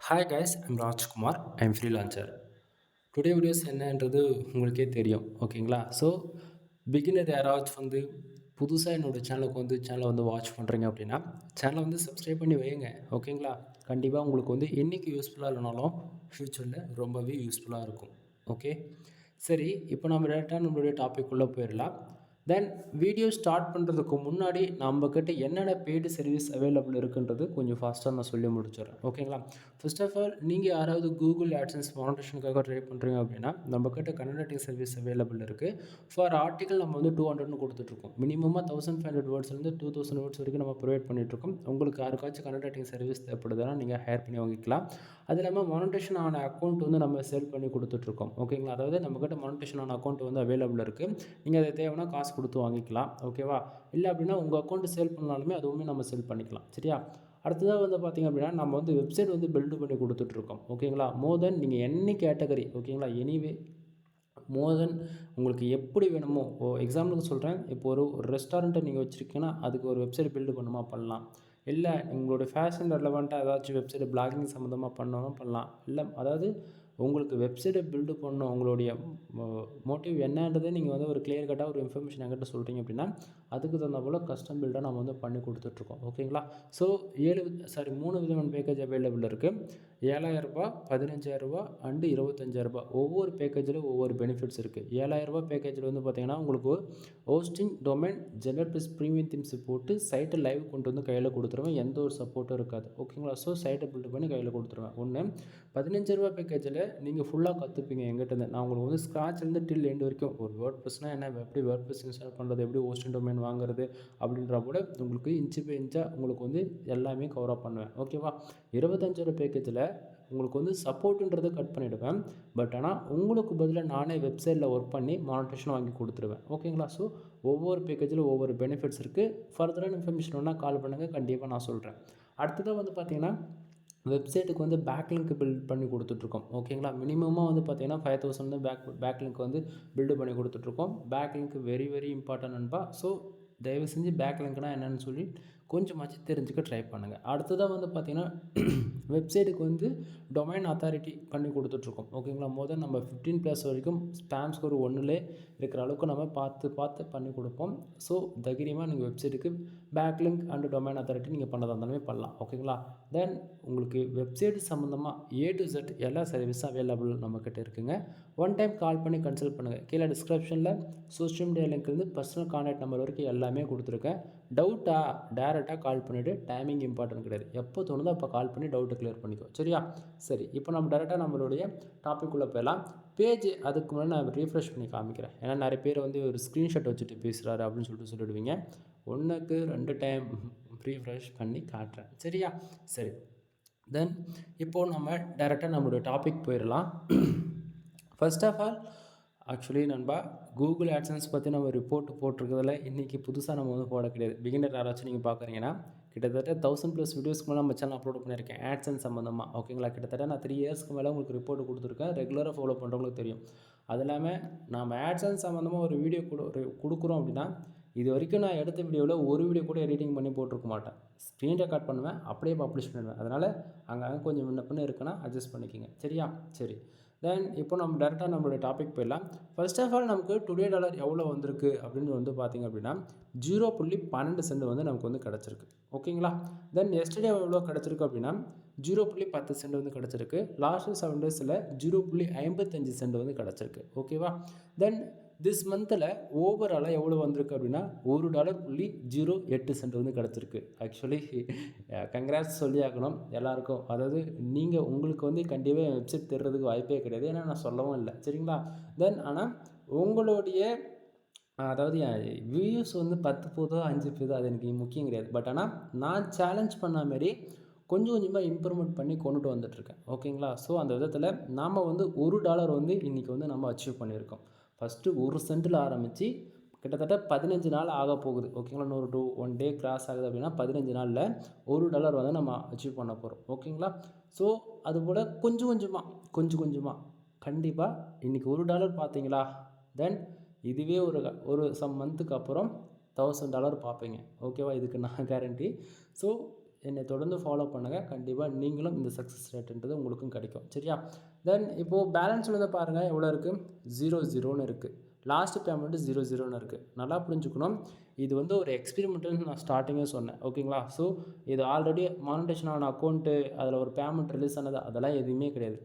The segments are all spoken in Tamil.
Hi guys, I'm Rajkumar. I'm freelancer. Today videos என்னன்றது உங்களுக்கே தெரியும், ஓகேங்களா? ஸோ பிகினர் யாராச்சும் புதுசாக என்னோடய சேனலை வாட்ச் பண்ணுறீங்க அப்படின்னா சேனலை சப்ஸ்கிரைப் பண்ணி வைங்க, ஓகேங்களா? கண்டிப்பாக உங்களுக்கு என்றைக்கு யூஸ்ஃபுல்லாக இல்லைனாலும் ஃப்யூச்சரில் ரொம்பவே யூஸ்ஃபுல்லாக இருக்கும். ஓகே, சரி. இப்போ நம்ம டேரெக்டாக நம்மளுடைய டாபிக் உள்ளே போயிடலாம். தென் வீடியோ ஸ்டார்ட் பண்ணுறதுக்கு முன்னாடி நம்மக்கிட்ட என்னென்ன பெய்டு சர்வீஸ் அவைலபிள் இருக்குன்றது கொஞ்சம் ஃபாஸ்ட்டாக நான் சொல்லி முடிச்சிடுறேன், ஓகேங்களா? ஃபர்ஸ்ட் ஆஃப் ஆல், நீங்கள் யாராவது கூகுள் ஆட்சன்ஸ் மானிட்டேஷனுக்காக ட்ரை பண்ணுறீங்க அப்படின்னா நம்மக்கிட்ட கன்வெர்ட்டிங் சர்வீஸ் அவைலபிள் இருக்குது. ஃபார் ஆர்டிக்கல் நம்ம 200ன்னு கொடுத்துட்ருக்கோம். மினிமமாக 1500 வேர்ட்ஸ்லேருந்து 2000 வேர்ட்ஸ் வரைக்கும் நம்ம ப்ரொவைட் பண்ணிகிட்ருக்கோம். உங்களுக்கு யாருக்காச்சும் கன்வெர்ட்டிங் சர்வீஸ் தேவைப்படுதுன்னா நீங்கள் ஹையர் பண்ணி வாங்கிக்கலாம். அது இல்லாமல் மானிட்டேஷன் ஆன அக்கௌண்ட் நம்ம சேல் பண்ணி கொடுத்துட்ருக்கோம், ஓகேங்களா? அதாவது நம்மக்கிட்ட மானிட்டேஷன் ஆன அக்கௌண்ட் அவைலபிள் இருக்குது. நீங்கள் அதை தேவைன்னா காசு கொடுத்து வாங்கிக்கலாம், ஓகேவா? இல்லை அப்படின்னா உங்கள் அக்கௌண்ட்டு சேல் பண்ணாலுமே அதுவுமே நம்ம சேல் பண்ணிக்கலாம், சரியா? அடுத்ததாக பார்த்திங்க அப்படின்னா நம்ம வெப்சைட் பில்டு பண்ணி கொடுத்துட்ருக்கோம், ஓகேங்களா? மோர் தென் நீங்கள் எனி கேட்டகரி, ஓகேங்களா? எனிவே மோர் தென் உங்களுக்கு எப்படி வேணுமோ, எக்ஸாம்பிளுக்கு சொல்கிறேன். இப்போ ஒரு ரெஸ்டாரண்ட்டை நீங்கள் வச்சுருக்கீங்கன்னா அதுக்கு ஒரு வெப்சைட் பில்டு பண்ணுமா பண்ணலாம். இல்லை உங்களுடைய ஃபேஷன் ரெலவெண்ட்டாக ஏதாச்சும் வெப்சைட் பிளாகிங் சம்மந்தமாக பண்ணணும் பண்ணலாம். இல்லை அதாவது உங்களுக்கு வெப்சைட்டை பில்டு பண்ணணும், உங்களுடைய மோட்டிவ் என்னன்றதை நீங்கள் ஒரு கிளியர் கட்டாக ஒரு இன்ஃபர்மேஷன் என்கிட்ட சொல்கிறீங்க அப்படின்னா அதுக்கு தகுந்த போல் கஸ்டம் பில்டாக நம்ம பண்ணி கொடுத்துட்ருக்கோம், ஓகேங்களா? ஸோ 3 விதமான பேக்கேஜ் அவைலபிள் இருக்குது. 7000 15,000 அண்டு 25,000. ஒவ்வொரு பேக்கேஜில் ஒவ்வொரு பெனிஃபிட்ஸ் இருக்குது. 7000 பேக்கேஜில் பார்த்தீங்கன்னா உங்களுக்கு hosting, domain, general plus premium themes போட்டு சைட்டை லைவ் கொண்டு கையில் கொடுத்துருவேன். எந்த ஒரு சப்போர்ட்டும் இருக்காது, ஓகேங்களா? ஸோ சைட்டை பில்டு பண்ணி கையில் கொடுத்துருவேன். 15,000 பேக்கேஜில் நீங்கள் ஃபுல்லாக கற்றுப்பீங்க எங்கிட்டேருந்து. நான் உங்களுக்கு ஸ்க்ராட்ச்லேருந்து டில் எண்டு வரைக்கும் ஒரு வேர்ட் ப்ரெஸ்னால் என்ன, எப்படி வேர்ட் ப்ரெஸ் இன்ஸ்டால் பண்ணுறது, எப்படி ஹோஸ்டிங் டொமைன் வாங்குறது அப்படின்ற கூட உங்களுக்கு இன்ச்சு பை இன்ச்சாக உங்களுக்கு எல்லாமே கவர் அப் பண்ணுவேன், ஓகேவா? 25,000 பேக்கேஜில் உங்களுக்கு சப்போர்ட்டுன்றதை கட் பண்ணிவிடுவேன். பட் ஆனால் உங்களுக்கு பதிலாக நானே வெப்சைட்டில் ஒர்க் பண்ணி மானிட்டேஷன் வாங்கி கொடுத்துருவேன், ஓகேங்களா? ஸோ ஒவ்வொரு பேக்கேஜில் ஒவ்வொரு பெனிஃபிட்ஸ் இருக்குது. ஃபர்தரான இன்ஃபர்மேஷன் வேணால் கால் பண்ணுங்கள், கண்டிப்பாக நான் சொல்கிறேன். அடுத்ததாக பார்த்தீங்கன்னா வெப்சைட்டுக்கு பேக்லிங்க் பில்ட் பண்ணி கொடுத்துட்ருக்கோம், ஓகேங்களா? மினிமமாக பார்த்தீங்கன்னா 5,000 பேக்லிங்க் பில்டு பண்ணி கொடுத்துட்ருக்கோம். பேக்லிங்க் வெரி வெரி இம்பார்ட்டன்ட் நண்பா. ஸோ தயவு செஞ்சு பேக்லிங்க்னால் என்னென்னு சொல்லி கொஞ்சமாச்சும் தெரிஞ்சுக்க ட்ரை பண்ணுங்கள். அடுத்ததாக பார்த்தீங்கன்னா வெப்சைட்டுக்கு டொமைன் அத்தாரிட்டி பண்ணி கொடுத்துட்ருக்கோம், ஓகேங்களா? முதல் நம்ம 15+ வரைக்கும் ஸ்பேம் ஸ்கோர் 1லே இருக்கிற அளவுக்கு நம்ம பார்த்து பண்ணி கொடுப்போம். ஸோ தைரியமாக நீங்கள் வெப்சைட்டுக்கு பேக்லிங்க் அண்ட் டொமைன் அத்தாரிட்டி நீங்கள் பண்ணதாக இருந்தாலுமே பண்ணலாம், ஓகேங்களா? தென் உங்களுக்கு வெப்சைட் சம்மந்தமாக A to Z எல்லா சர்வீஸும் அவைலபிள் நம்மக்கிட்ட இருக்குங்க. ஒன் டைம் கால் பண்ணி கன்சல்ட் பண்ணுங்கள். கீழே டிஸ்கிரிப்ஷனில் சோஷியல் மீடியா லிங்க்லேருந்து பர்சனல் கான்டாக்ட் நம்பர் வரைக்கும் எல்லாமே கொடுத்துருக்கேன். டவுட்டாக டேரெக்டாக கால் பண்ணிவிட்டு, டைமிங் இம்பார்ட்டன்ட் கிடையாது. எப்போ தோணுதோ அப்போ கால் பண்ணி டவுட்டை கிளியர் பண்ணிக்கோ, சரியா? சரி, இப்போ நம்ம டேரெக்டாக நம்மளுடைய டாபிக் உள்ளே போயிடலாம். பேஜ் அதுக்கு முன்னாடி நான் ரீஃப்ரெஷ் பண்ணி காமிக்கிறேன். ஏன்னா நிறைய பேர் ஒரு ஸ்க்ரீன்ஷாட் வச்சுட்டு பேசுகிறாரு அப்படின்னு சொல்லிடுவீங்க. 1க்கு 2 டைம் ரீஃப்ரெஷ் பண்ணி காட்டுறேன், சரியா? சரி, தென் இப்போது நம்ம டேரெக்டாக நம்மளுடைய டாபிக் போயிடலாம். ஃபர்ஸ்ட் ஆஃப் ஆல், ஆக்சுவலி நண்பா, கூகுள் ஆட்சன்ஸ் பற்றி நம்ம ரிப்போர்ட் போட்டிருக்கிறதுல இன்றைக்கி புதுசாக நம்ம போட கிடையாது. பிகினர் யாராச்சும் நீங்கள் பார்க்குறீங்கன்னா கிட்டத்தட்ட 1000+ வீடியோஸ்க்கு மேலே நம்ம சேனல் அப்லோட் பண்ணியிருக்கேன் ஆட்சன்ஸ் சம்மந்தமாக, ஓகேங்களா? கிட்டத்தட்ட நான் 3 இயர்ஸ்க்கு மேலே உங்களுக்கு ரிப்போர்ட் கொடுத்துருக்கேன். ரெகுலராக ஃபாலோ பண்ணுறவங்களுக்கு தெரியும். அது இல்லாமல் நம்ம ஆட்சன்ஸ் சம்மந்தமாக ஒரு வீடியோ கொடுக்குறோம் அப்படின்னா இது வரைக்கும் நான் எடுத்த வீடியோவில் ஒரு வீடியோ கூட எடிட்டிங் பண்ணி போட்டிருக்க மாட்டேன். ஸ்க்ரீன் ரெக்கார்ட் பண்ணுவேன், அப்படியே பப்ளிஷ் பண்ணிடுவேன். அதனால் அங்கே கொஞ்சம் முன்ன இருக்குன்னா அட்ஜஸ்ட் பண்ணிக்கோங்க, சரியா? சரி, தென் இப்போ நம்ம டேரெக்டாக நம்மளுடைய டாபிக் போயிடலாம். ஃபர்ஸ்ட் ஆஃப் ஆல், நமக்கு டுடே டாலர் எவ்வளோ வந்திருக்கு அப்படின்னு பார்த்திங்க அப்படின்னா 0.12 சென்ட் நமக்கு கிடச்சிருக்கு, ஓகேங்களா? தென் எஸ்டர்டே எவ்வளோ கிடச்சிருக்கு அப்படின்னா 0.10 சென்ட் கிடச்சிருக்கு. லாஸ்ட்டு 7 டேஸில் 0.55 சென்ட் கிடச்சிருக்கு, ஓகேவா? தென் திஸ் மந்தில் ஓவராலாக எவ்வளோ வந்திருக்கு அப்படின்னா $1.08 சென்ட் கிடச்சிருக்கு. ஆக்சுவலி கங்க்ராட்ஸ் சொல்லி ஆகணும் எல்லாருக்கும். அதாவது நீங்கள் உங்களுக்கு கண்டிப்பாக வெப்சைட் தெரிறதுக்கு வாய்ப்பே கிடையாது, ஏன்னா நான் சொல்லவும் இல்லை, சரிங்களா? தென் ஆனால் உங்களுடைய அதாவது வியூஸ் 10 போதோ 5 போதோ அது எனக்கு முக்கியம் கிடையாது. பட் ஆனால் நான் சேலஞ்ச் பண்ண மாரி கொஞ்சம் கொஞ்சமாக இம்ப்ரூவ்மெண்ட் பண்ணி கொண்டுட்டு வந்துட்டுருக்கேன், ஓகேங்களா? ஸோ அந்த விதத்தில் நாம் $1 இன்றைக்கி நம்ம அச்சீவ் பண்ணியிருக்கோம். ஃபஸ்ட்டு 1 சென்ட்டில் ஆரம்பித்து கிட்டத்தட்ட 15 நாள் ஆக போகுது, ஓகேங்களா? இன்னொரு 1 டே கிராஸ் ஆகுது அப்படின்னா 15 நாளில் $1 நம்ம அச்சீவ் பண்ண போகிறோம், ஓகேங்களா? ஸோ அதுபோல் கொஞ்சம் கொஞ்சமாக கண்டிப்பாக இன்றைக்கி $1 பார்த்தீங்களா, தென் இதுவே ஒரு சம் மந்த்துக்கு அப்புறம் $1000 பார்ப்பீங்க, ஓகேவா? இதுக்கு நான் கேரண்டி. ஸோ என்னை தொடர்ந்து ஃபாலோ பண்ணுங்கள். கண்டிப்பாக நீங்களும் இந்த சக்ஸஸ் ரேட்டுன்றது உங்களுக்கும் கிடைக்கும். சரியா? தென் இப்போது பேலன்ஸ் வந்து பாருங்கள் எவ்வளோ இருக்குது, 0 இருக்குது. லாஸ்ட் பேமெண்ட்டு 0 இருக்குது. நல்லா புரிஞ்சுக்கணும். இது வந்து ஒரு எக்ஸ்பெரிமெண்ட்டுன்னு நான் ஸ்டார்டிங்கே சொன்னேன். ஓகேங்களா? ஸோ இது ஆல்ரெடி மானிட்டேஷன் ஆன அக்கௌண்ட்டு, அதில் ஒரு பேமெண்ட் ரிலீஸ் ஆனது அதெல்லாம் எதுவுமே கிடையாது.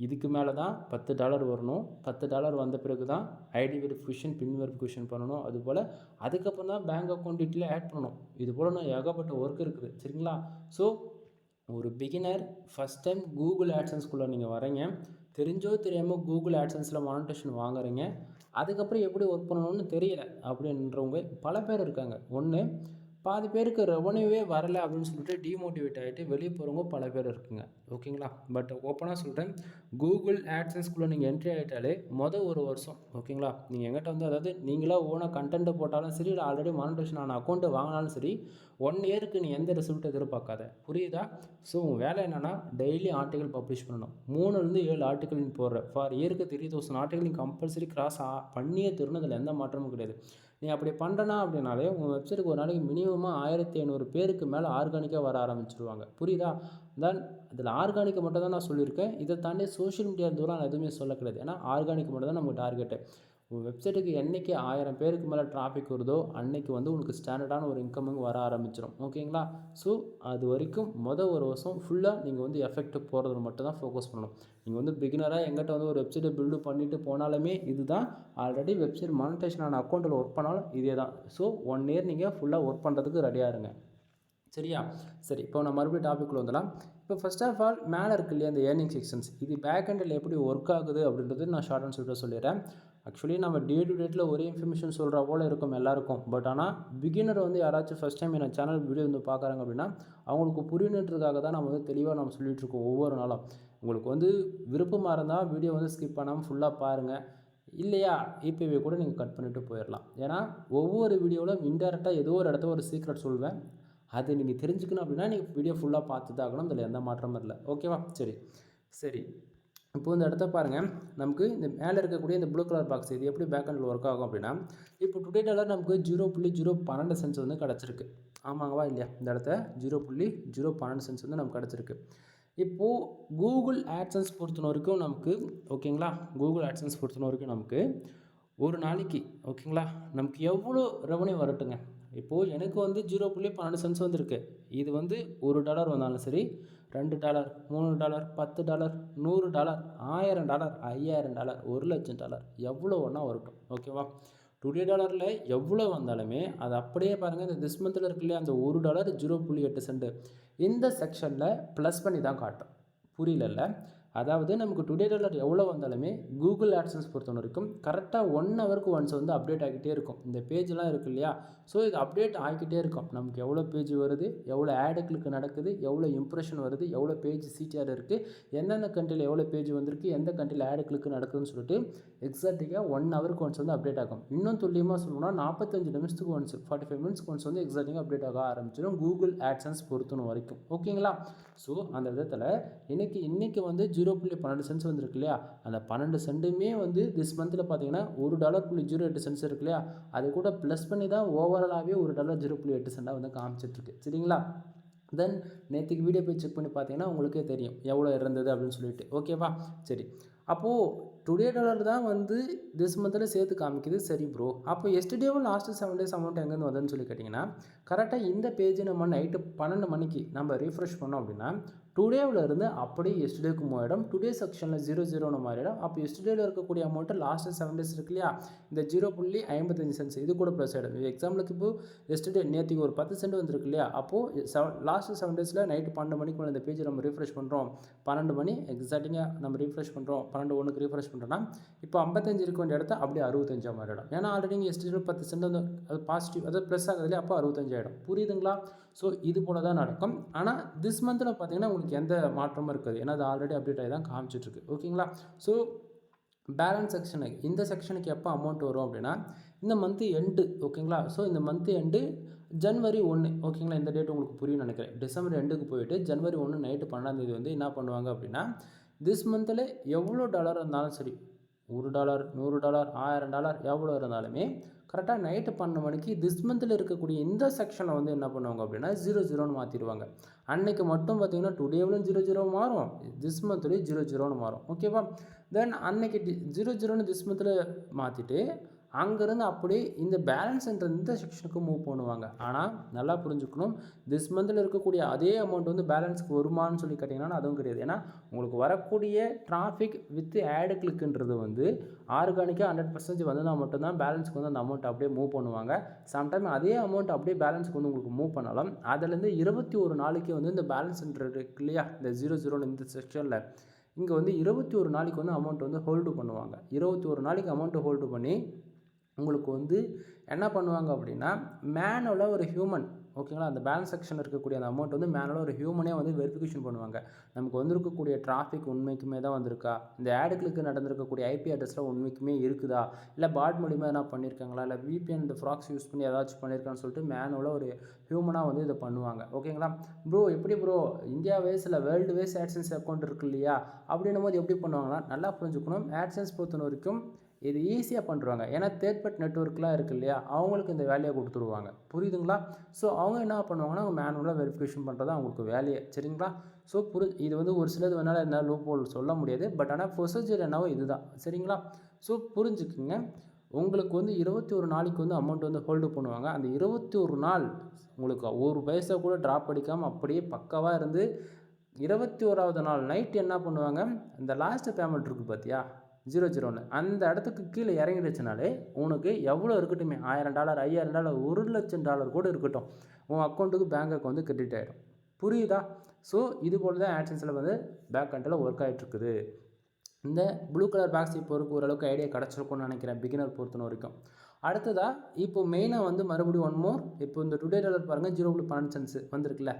இதுக்கு மேலே தான் $10 வரணும். $10 வந்த பிறகு தான் ஐடி வெரிஃபிகேஷன், பின் வெரிஃபிகேஷன் பண்ணணும். அதுபோல் அதுக்கப்புறம் தான் பேங்க் அக்கௌண்ட் டீட்டெயிலே ஆட் பண்ணணும். இது போல் நான் ஏகப்பட்ட ஒர்க் இருக்குது. சரிங்களா? ஸோ ஒரு பிகினர் ஃபஸ்ட் டைம் கூகுள் ஆட்சன்ஸ்குள்ளே நீங்கள் வரீங்க, தெரிஞ்சோ தெரியாமல் கூகுள் ஆட்சன்ஸில் மானிட்டேஷன் வாங்குறீங்க, அதுக்கப்புறம் எப்படி ஒர்க் பண்ணணும்னு தெரியல அப்படின்றவங்க பல பேர் இருக்காங்க. ஒன்று, பாதி பேருக்கு ரெவன்யூவே வரலை அப்படின்னு சொல்லிட்டு டிமோட்டிவேட் ஆகிட்டு வெளியே போகிறவங்க பல பேர் இருக்குங்க. ஓகேங்களா? பட் ஓப்பனாக சொல்கிறேன், கூகுள் ஆட்சன்ஸ்குள்ளே நீங்கள் என்ட்ரி ஆகிட்டாலே ஒரு வருஷம், ஓகேங்களா, நீங்கள் எங்கிட்ட வந்து அதாவது நீங்களாக ஓனாக கண்டென்ட்டை போட்டாலும் சரி, இல்லை ஆல்ரெடி மானிட்டேஷன் ஆன அக்கௌண்ட்டை வாங்கினாலும் சரி, 1 இயருக்கு நீ எந்த ரிசல்ட் எதிர்பார்க்காத. புரியுதா? ஸோ உங்கள் வேலை என்னென்னா டெய்லி ஆர்டிகல் பப்ளிஷ் பண்ணணும். 3-7 ஆர்டிகல் நீ போடுற ஃபார் இயருக்கு 3000 ஆர்டிகல் நீ கம்பல்சரி கிராஸ் பண்ணியே தரணும். அதில் எந்த மாற்றமும் கிடையாது. நீ அப்படி பண்ணுறனா அப்படின்னாலே உங்கள் வெப்சைட்டுக்கு ஒரு நாளைக்கு மினிமமாக 1500 பேருக்கு மேலே ஆர்கானிக்காக வர ஆரம்பிச்சிருவாங்க. புரியுதா? தென் அதில் ஆர்கானிக்கை மட்டும் தான் நான் சொல்லியிருக்கேன். இதை தாண்டி சோஷியல் மீடியா தூரம் நான் எதுவுமே சொல்ல கிடையாது. ஏன்னா ஆர்கானிக் மட்டும் தான் நமக்கு டார்கெட்டு. உங்கள் வெப்சைட்டுக்கு என்றைக்கு 1000 பேருக்கு மேலே டிராஃபிக் வருதோ அன்றைக்கி வந்து உனக்கு ஸ்டாண்டர்டான ஒரு இன்கமிங் வர ஆரம்பிச்சிடும். ஓகேங்களா? ஸோ அது வரைக்கும் ஒரு வருஷம் ஃபுல்லாக நீங்கள் வந்து எஃபெக்ட் போகிறதுல மட்டும் தான் ஃபோக்கஸ் பண்ணணும். நீங்கள் வந்து பிகினராக எங்கிட்ட வந்து ஒரு வெப்சைட்டை பில்டு பண்ணிவிட்டு போனாலுமே இது தான், ஆல்ரெடி வெப்சைட் மானிட்டேஷன் ஆன அக்கௌண்ட்டில் ஒர்க் பண்ணாலும் இதே தான். ஸோ 1 இயர் நீங்கள் ஃபுல்லாக ஒர்க் பண்ணுறதுக்கு ரெடியாக இருங்க. சரியா? சரி, இப்போ நான் மறுபடியும் டாபிக் வந்துடலாம். இப்போ ஃபர்ஸ்ட் ஆஃப் ஆல் மேலே இருக்கு இல்லையா இந்த ஏர்னிங் செக்ஷன்ஸ், இது பேக் எண்டில் எப்படி ஒர்க் ஆகுது அப்படின்றது நான் ஷார்ட் அண்ட் ஸ்வீட்டாக சொல்லிடுறேன். ஆக்சுவலி நம்ம டே டு டேட்டில் ஒரே இன்ஃபர்மேஷன் சொல்கிற போல் இருக்கும் எல்லாருக்கும். பட் ஆனால் பிகினர் வந்து யாராச்சும் ஃபஸ்ட் டைம் என்ன சேனல் வீடியோ வந்து பார்க்குறாங்க அப்படின்னா அவங்களுக்கு புரியணுன்றதுக்காக தான் நம்ம வந்து தெளிவாக நம்ம சொல்லிகிட்டு இருக்கோம் ஒவ்வொரு நாளும். உங்களுக்கு வந்து விருப்பமாக இருந்தால் வீடியோ வந்து ஸ்கிப் பண்ணாமல் ஃபுல்லாக பாருங்கள். இல்லையா இப்போவே கூட நீங்கள் கட் பண்ணிவிட்டு போயிடலாம். ஏன்னா ஒவ்வொரு வீடியோவிலும் இன்டெரக்டாக ஏதோ ஒரு இடத்துல ஒரு சீக்ரெட் சொல்வேன். அது நீங்கள் தெரிஞ்சுக்கணும் அப்படின்னா நீங்கள் வீடியோ ஃபுல்லாக பார்த்து தான் ஆகணும். அதில் எந்த மாற்றமும் இல்லை. ஓகேவா? சரி இப்போது இந்த இடத்த பாருங்கள். நமக்கு இந்த மேலே இருக்கக்கூடிய இந்த ப்ளூ கலர் பாக்ஸ் இது எப்படி பேக் எண்டில் ஒர்க் ஆகும் அப்படின்னா, இப்போ டுடே டாலர் நமக்கு 0.012 சென்ட்ஸ் வந்து கிடச்சிருக்கு. ஆமாங்கவா இல்லையா? இந்த இடத்த 0.012 சென்ட்ஸ் வந்து நமக்கு கிடச்சிருக்கு. இப்போது கூகுள் ஆட்சன்ஸ் பொறுத்தன வரைக்கும் நமக்கு, ஓகேங்களா, கூகுள் ஆட்சன்ஸ் பொறுத்தன வரைக்கும் நமக்கு ஒரு நாளைக்கு, ஓகேங்களா, நமக்கு எவ்வளோ ரெவன்யூ வரட்டுங்க. இப்போது எனக்கு வந்து 0.12 சென்ட்ஸ் வந்துருக்கு. இது வந்து $1 வந்தாலும் சரி, $2, $3, $10, $100, $1000, $5000, $1,00,000 எவ்வளோ வேணால் வரட்டும். ஓகேவா? டுடே டாலரில் எவ்வளோ வந்தாலுமே அது அப்படியே பாருங்கள். இந்த திஸ் மந்தில் இருக்கு இல்லையா, அந்த $1 0.8 சென்ட் இந்த செக்ஷனில் ப்ளஸ் பண்ணி தான் காட்டும். புரியல? அதாவது நமக்கு டுடே டாலர் எவ்வளோ வந்தாலுமே கூகுள் ஆட்சன்ஸ் பொறுத்த வரைக்கும் கரெக்டாக 1 ஹவருக்கு ஒன்ஸ் வந்து அப்டேட் ஆகிக்கிட்டே இருக்கும். இந்த பேஜெலாம் இருக்குது இல்லையா, ஸோ இது அப்டேட் ஆகிக்கிட்டே இருக்கும். நமக்கு எவ்வளோ பேஜ் வருது, எவ்வளோ ஆடு கிளிக் நடக்குது, எவ்வளோ இம்ப்ரெஷன் வருது, எவ்வளோ பேஜ் சிடிஆர் இருக்குது, எந்தெந்த கண்ட்ரியில் எவ்வளோ பேஜ் வந்திருக்கு, எந்த கண்ட்ரியில் ஆடு கிளிக் நடக்குதுன்னு சொல்லிட்டு எக்ஸாக்டாக 1 ஹவருக்கு ஒன்ஸ் வந்து அப்டேட் ஆகும். இன்னும் துல்லியமாக சொல்லணும்னா 45 நிமிஷத்துக்கு ஒன்ஸ், 45 மினிட்ஸ்க்கு ஒன்ஸ் வந்து எக்ஸாக்டாக அப்டேட் ஆக ஆரம்பிச்சிடும் கூகுள் ஆட்சன்ஸ் பொறுத்தன வரைக்கும். ஓகேங்களா? ஸோ அந்த விதத்தில் இன்றைக்கி வந்து 0.12 சென்ட்ஸ் வந்துருக்கு இல்லையா, அந்த 12 சென்ட்டுமே வந்து திஸ் மந்தில் பார்த்தீங்கன்னா $1.08 சென்ட்ஸ் இருக்கு இல்லையா, அது கூட ப்ளஸ் பண்ணி தான் ஓவராலாகவே $1.08 சென்ட்டாக வந்து காமிச்சிட்ருக்கு. சரிங்களா? தென் நேற்றுக்கு வீடியோ போய் செக் பண்ணி பார்த்தீங்கன்னா உங்களுக்கே தெரியும் எவ்வளோ இருந்தது அப்படின்னு சொல்லிட்டு. ஓகேவா? சரி, அப்போது டுடே டாலர் தான் வந்து திஸ் மந்தில் சேர்த்து காமிக்குது. சரி ப்ரோ, அப்போ எஸ்டர்டேவும் லாஸ்ட்டு 7 days அமௌண்ட் எங்கேருந்து வந்ததுன்னு சொல்லி கேட்டிங்கன்னா, கரெக்டாக இந்த பேஜ் நம்ம நைட்டு 12 மணிக்கு நம்ம ரீஃப்ரெஷ் பண்ணோம் அப்படின்னா டுடேவில் இருந்து அப்படியே எஸ்டர்டேக்கு மாறிடும். டுடே செக்ஷனில் 00 மாறிடும். அப்போ எஸ்டர்டேவில் இருக்கக்கூடிய அமௌண்ட்டு லாஸ்ட்டு 7 days இருக்கு இல்லையா, இந்த 0.55 சென்ட்ஸ் இது கூட ப்ளஸ் ஆகிடும். எக்ஸாம்பிளுக்கு இப்போது எஸ்டர்டே நேற்றுக்கு ஒரு 10 சென்ட் வந்துருக்கு இல்லையா, அப்போது லாஸ்ட்டு 7 daysல நைட்டு 12 மணிக்கு இந்த பேஜை நம்ம ரீஃப்ரெஷ் பண்ணுறோம். 12 மணி எக்ஸாக்டிங்காக நம்ம ரீஃப்ரெஷ் பண்ணுறோம். 12:01க்கு ரீஃப்ரெஷ் பண்ணுறோன்னா இப்போ 55 இருக்க வேண்டிய இடத்த அப்படியே 65 மாறிடும். ஏன்னா ஆல்ரெடி நீங்கள் எஸ்டர்டே 10 சென்ட் வந்து அது பாசிட்டிவ், அதாவது ப்ளஸ் ஆகுது இல்லையா, அப்போ 65 ஆகிடும். புரியுதுங்களா? ஸோ இது போல் தான் நடக்கும். ஆனால் திஸ் மந்தில் பார்த்தீங்கன்னா உங்களுக்கு எந்த மாற்றமும் இருக்காது. ஏன்னா அது ஆல்ரெடி அப்டேட் ஆகி தான் காமிச்சிட்ருக்கு. ஓகேங்களா? ஸோ பேலன்ஸ் செக்ஷனுக்கு, இந்த செக்ஷனுக்கு எப்போ அமௌண்ட் வரும் அப்படின்னா இந்த மந்த்து எண்டு. ஓகேங்களா? ஸோ இந்த மந்த்து எண்டு January 1, ஓகேங்களா? இந்த டேட் உங்களுக்கு புரியும் நினைக்கிறேன். டிசம்பர் எண்டுக்கு போயிட்டு January 1 நைட்டு 12ஆம் தேதி வந்து என்ன பண்ணுவாங்க அப்படின்னா, திஸ் மந்தில் எவ்வளோ டாலர் இருந்தாலும் சரி, $1 $100 $1000 எவ்வளோ இருந்தாலுமே கரெக்டாக நைட்டு 12 மணிக்கு திஸ் மந்தில் இருக்கக்கூடிய இந்த செக்ஷனில் வந்து என்ன பண்ணுவாங்க அப்படின்னா 00ன்னு மாற்றிடுவாங்க. அன்னைக்கு மட்டும் பார்த்தீங்கன்னா டுடேவிலும் 00 மாறும், திஸ் மந்த்லேயும் 00ன்னு மாறும். ஓகேவா? தென் அன்னைக்கு 00ன்னு திஸ் மந்தில் மாற்றிட்டு அங்கேருந்து அப்படியே இந்த பேலன்ஸ்ன்ற இந்த செக்ஷனுக்கு மூவ் பண்ணுவாங்க. ஆனால் நல்லா புரிஞ்சுக்கணும், திஸ் மந்தில் இருக்கக்கூடிய அதே அமௌண்ட் வந்து பேலன்ஸுக்கு வருமானு சொல்லி கேட்டிங்கன்னா அதுவும் கிடையாது. ஏன்னா உங்களுக்கு வரக்கூடிய டிராஃபிக் வித் ஆடு கிளிக்குன்றது வந்து ஆர்கானிக்காக 100% வந்ததால் மட்டும்தான் பேலன்ஸுக்கு வந்து அந்த அமௌண்ட் அப்படியே மூவ் பண்ணுவாங்க. சம்டைம் அதே அமௌண்ட் அப்படியே பேலன்ஸுக்கு வந்து உங்களுக்கு மூவ் பண்ணலாம். அதுலேருந்து 21 நாளைக்கு வந்து இந்த பேலன்ஸ்ன்றது இருக்கு இல்லையா, இந்த 00 இந்த செக்ஷனில் இங்கே வந்து 21 நாளைக்கு வந்து அமௌண்ட் வந்து ஹோல்டு பண்ணுவாங்க. 21 நாளைக்கு அமௌண்ட்டு ஹோல்டு பண்ணி உங்களுக்கு வந்து என்ன பண்ணுவாங்க அப்படின்னா மேனுவலாக ஒரு ஹியூமன், ஓகேங்களா, அந்த பேலன்ஸ் செக்ஷனில் இருக்கக்கூடிய அந்த அமௌண்ட் வந்து மேனுவலாக ஒரு ஹியூமனே வந்து வெரிஃபிகேஷன் பண்ணுவாங்க. நமக்கு வந்திருக்கக்கூடிய டிராஃபிக் உண்மைக்குமே தான் வந்திருக்கா, இந்த ஆடுகளுக்கு நடந்திருக்கக்கூடிய ஐபி அட்ரஸில் உண்மைக்குமே இருக்குதா, இல்லை பாட் மூலிமா என்ன பண்ணியிருக்காங்களா, இல்லை விபிஎன் இந்த ஃப்ராக்ஸ் யூஸ் பண்ணி ஏதாச்சும் பண்ணியிருக்கான்னு சொல்லிட்டு மேனுவலாக ஒரு ஹியூமனாக வந்து இதை பண்ணுவாங்க. ஓகேங்களா ப்ரோ? எப்படி ப்ரோ இந்தியா வேஸ் இல்லை வேர்ல்டு வேஸ் ஆட்சன்ஸ் அக்கௌண்ட் இருக்கு இல்லையா, அப்படின்னும் போது எப்படி பண்ணுவாங்கன்னா நல்லா புரிஞ்சுக்கணும். ஆட்சன்ஸ் பொறுத்த வரைக்கும் இது ஈஸியாக பண்ணுறாங்க. ஏன்னா தேர்ட் பார்ட்டி நெட்வொர்க்லாம் இருக்குது இல்லையா, அவங்களுக்கு இந்த வேலையை கொடுத்துருவாங்க. புரியுதுங்களா? ஸோ அவங்க என்ன பண்ணுவாங்கன்னா அவங்க மேனுவலாக வெரிஃபிகேஷன் பண்ணுறது அவங்களுக்கு வேலையை. சரிங்களா? ஸோ இது வந்து ஒரு சிலது வேணாலும் என்ன லூப் ஹோல் சொல்ல முடியாது. பட் ஆனால் ப்ரொசீஜர் என்னவோ இதுதான். சரிங்களா? ஸோ புரிஞ்சுக்குங்க. உங்களுக்கு வந்து 21 நாளைக்கு வந்து அமௌண்ட் வந்து ஹோல்டு பண்ணுவாங்க. அந்த 21 நாள் உங்களுக்கு ஒரு பைசா கூட ட்ராப் அடிக்காமல் அப்படியே பக்காவாக இருந்து 21வது நாள் நைட் என்ன பண்ணுவாங்க, இந்த லாஸ்ட்டு பேமெண்ட் இருக்குது பார்த்தியா 00ன்னு அந்த இடத்துக்கு கீழே இறங்கிடுச்சுனாலே உனக்கு எவ்வளோ இருக்கட்டுமே, $1000 $5000 $1,00,000 கூட இருக்கட்டும், உன் அக்கௌண்ட்டுக்கு பேங்க் அக்கௌண்ட் வந்து கிரெடிட் ஆகிடும். புரியுதா? ஸோ இது போல் தான் ஆட்சன்ஸில் வந்து பேக் எண்டில் ஒர்க் ஆகிட்டுருக்குது. இந்த ப்ளூ கலர் பாக்ஸ் இப்போ ஓரளவுக்கு ஐடியா கிடச்சிருக்கும்னு நினைக்கிறேன் பிகினர் பொறுத்த வரைக்கும். அடுத்ததாக இப்போ மெயினாக வந்து மறுபடியும் ஒன் மோர், இப்போ இந்த டுடே டாலர் பாருங்கள் 0.12 வந்திருக்குல்ல.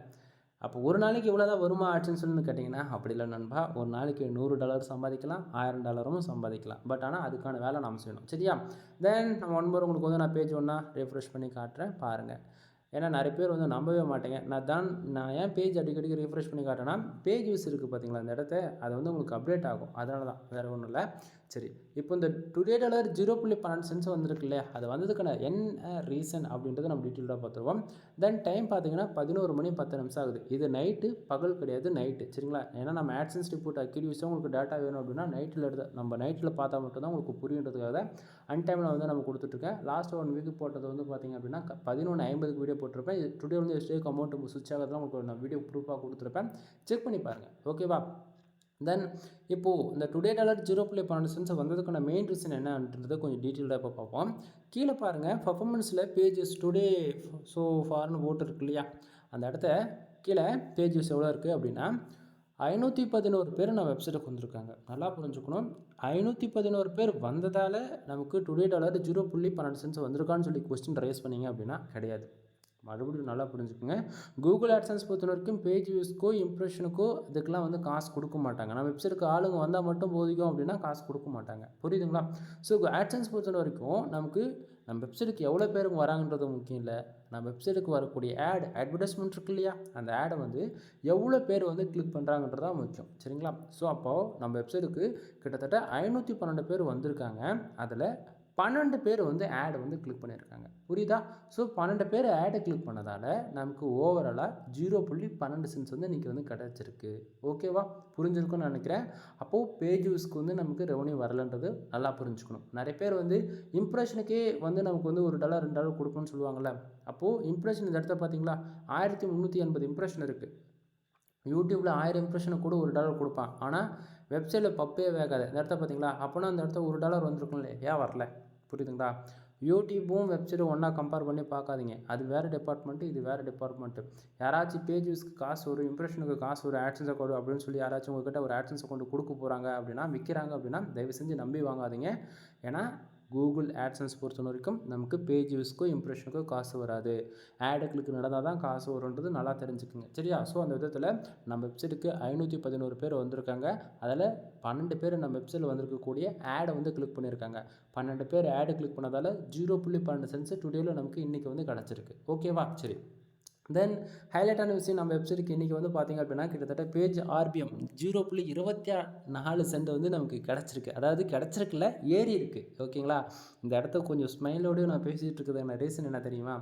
அப்போ ஒரு நாளைக்கு இவ்வளோ தான் வருமா ஆச்சுன்னு கேட்டிங்கன்னா அப்படி இல்லை நண்பா. ஒரு நாளைக்கு $100 சம்பாதிக்கலாம், $1000 சம்பாதிக்கலாம். பட் ஆனால் அதுக்கான வேலை நாம் செய்யணும். சரியா? தென் நம்ம ஒன் மோர் உங்களுக்கு வந்து நான் பேஜ் ஒன்றா ரெஃப்ரெஷ் பண்ணி காட்டுறேன் பாருங்கள். ஏன்னா நிறைய பேர் வந்து நம்பவே மாட்டேங்க. நான் ஏன் பேஜ் அடிக்கடிக்கு ரெஃப்ரெஷ் பண்ணி காட்டேன்னா பேஜ் யூஸ் இருக்குது பார்த்தீங்களா இந்த இடத்த, அது வந்து உங்களுக்கு அப்டேட் ஆகும். அதனால தான், வேறு ஒன்றும் இல்லை. சரி, இப்போ இந்த டுடே டாலர் 0.12 வந்திருக்கு இல்லையா, அது வந்ததுக்கான என்ன ரீசன் அப்படின்றத நம்ம டீட்டெயிலாக பார்த்துருவோம். தென் டைம் பார்த்தீங்கன்னா 11 மணி 10 நிமிஷம் ஆகுது. இது நைட்டு, பகல் கிடையாது, நைட்டு. சரிங்களா? ஏன்னா நம்ம ஆட்சன்ஸ் ரிப்போர்ட் அக்யூரேஸாக உங்களுக்கு டேட்டா வேணும் அப்படின்னா நைட்டில் நம்ம நைட்டில் பார்த்தா மட்டும்தான் உங்களுக்கு புரியுன்றதுக்காக அன்டைமில் வந்து நம்ம கொடுத்துட்ருக்கேன். லாஸ்ட் 1 வீக் போட்டது வந்து பார்த்திங்க அப்படின்னா 11:50 வீடியோ போட்டிருப்பேன். இது டுடே வந்து எஸ்டேக் அமௌண்ட் சுவிட்ச் ஆகிறதுலாம் உங்களுக்கு நான் வீடியோ ப்ரூஃபாக கொடுத்துருப்பேன், செக் பண்ணி பாருங்கள். ஓகேவா? தென் இப்போது இந்த டுடே டாலர் 0.12 வந்ததுக்கான மெயின் ரீசன் என்னன்றதை கொஞ்சம் டீட்டெயில்டாக இப்போ பார்ப்போம். கீழே பாருங்கள் பர்ஃபார்மன்ஸில் பேஜஸ் டுடே ஸோ ஃபார்னு போட்டு இருக்கு இல்லையா, அந்த இடத்த கீழே பேஜஸ் எவ்வளோ இருக்குது அப்படின்னா 511 பேர் நம்ம வெப்சைட்டுக்கு வந்திருக்காங்க. நல்லா புரிஞ்சுக்கணும், 511 பேர் வந்ததால் நமக்கு டுடே டாலர் 0.12 வந்திருக்கான்னு சொல்லி கொஸ்டின் ரைஸ் பண்ணிங்க அப்படின்னா கிடையாது. மறுபடியும் நல்லா புரிஞ்சுக்கோங்க. கூகுள் ஆட்சன்ஸ் பொறுத்த வரைக்கும் பேஜ் வியூஸ்க்கோ இம்ப்ரெஷனுக்கோ இதுக்கெல்லாம் வந்து காசு கொடுக்க மாட்டாங்க. நம்ம வெப்சைட்டுக்கு ஆளுங்க வந்தால் மட்டும் போதிக்கும் அப்படின்னா காசு கொடுக்க மாட்டாங்க. புரியுதுங்களா? ஸோ ஆட்சன்ஸ் பொறுத்த வரைக்கும் நமக்கு நம்ம வெப்சைட்டுக்கு எவ்வளோ பேருக்கு வராங்கன்றது முக்கியம் இல்லை. நம்ம வெப்சைட்டுக்கு வரக்கூடிய அட்வர்டைஸ்மெண்ட் இருக்கு இல்லையா, அந்த ஆடை வந்து எவ்வளோ பேர் வந்து கிளிக் பண்ணுறாங்கன்றதான் முக்கியம். சரிங்களா? ஸோ அப்போது நம்ம வெப்சைட்டுக்கு கிட்டத்தட்ட 512 பேர் வந்திருக்காங்க. அதில் 12 பேர் வந்து ஆடை வந்து கிளிக் பண்ணியிருக்காங்க. புரியுதா? ஸோ 12 பேர் ஆடை கிளிக் பண்ணதால் நமக்கு ஓவராலாக 0.12 வந்து இன்றைக்கி வந்து கிடச்சிருக்கு. ஓகேவா? புரிஞ்சிருக்குன்னு நினைக்கிறேன். அப்போது பேஜ் யூஸ்க்கு வந்து நமக்கு ரெவன்யூ வரலன்றது நல்லா புரிஞ்சுக்கணும். நிறைய பேர் வந்து இம்ப்ரெஷனுக்கே வந்து நமக்கு வந்து $1 $2 கொடுக்கணும்னு சொல்லுவாங்கள்ல. அப்போது இம்ப்ரெஷன் இந்த இடத்த பார்த்தீங்களா 1380 இம்ப்ரெஷன் இருக்குது. யூடியூப்பில் 1000 இம்ப்ரெஷனுக்கு கூட $1 கொடுப்பான். ஆனால் வெப்சைட்டில் பப்பே வேகாது. இந்த இடத்த பார்த்தீங்களா, அப்போனா அந்த இடத்த $1 வந்திருக்கும்ல, ஏன் வரல? புரியுதுங்களா? யூடியூப்பும் வெப்சைட்டும் ஒன்றா கம்பேர் பண்ணி பார்க்காதீங்க. அது வேறு டிபார்ட்மெண்ட்டு, இது வேறு டிபார்ட்மெண்ட்டு. யாராச்சும் பேஜ் வியூஸ்க்கு காசு வரும், இம்ப்ரெஷனுக்கு காசு வரும், ஆட்சன்ஸை கொடு அப்படின்னு சொல்லி யாராச்சும் உங்கள்கிட்ட ஒரு ஆட்சன்ஸை கொண்டு கொடுக்க போகிறாங்க அப்படின்னா, விற்கிறாங்க அப்படின்னா தயவு செஞ்சு நம்பி வாங்காதீங்க. ஏன்னா கூகுள் ஆட்சன்ஸ் பொறுத்த வரைக்கும் நமக்கு பேஜ் வியூஸ்க்கோ இம்ப்ரெஷனுக்கோ காசு வராது. ஆடு கிளிக் நடந்தால் தான் காசு வரும்ன்றது நல்லா தெரிஞ்சுக்குங்க. சரியா? ஸோ அந்த விதத்தில் நம்ம வெப்சைட்டுக்கு 511 பேர் வந்திருக்காங்க. அதில் 12 பேர் நம்ம வெப்சைட்டில் வந்திருக்கக்கூடிய ஆடை வந்து கிளிக் பண்ணியிருக்காங்க. 12 பேர் ஆடு கிளிக் பண்ணதால் 0.12 டுடேயில் நமக்கு இன்றைக்கி வந்து கிடச்சிருக்கு. ஓகேவா? சரி, தென் ஹைலைட்டான விஷயம் நம்ம வெப்சைட்டுக்கு இன்றைக்கி வந்து பார்த்திங்க அப்படின்னா கிட்டத்தட்ட பேஜ் ஆர்பிஎம் 0.24 சென்ட் வந்து நமக்கு கிடச்சிருக்கு. அதாவது கிடச்சிருக்குல்ல, ஏறி இருக்குது. ஓகேங்களா? இந்த இடத்த கொஞ்சம் ஸ்மைலோடு நான் பேசிகிட்டு இருக்கிறதுக்கான ரீசன் என்ன தெரியுமா?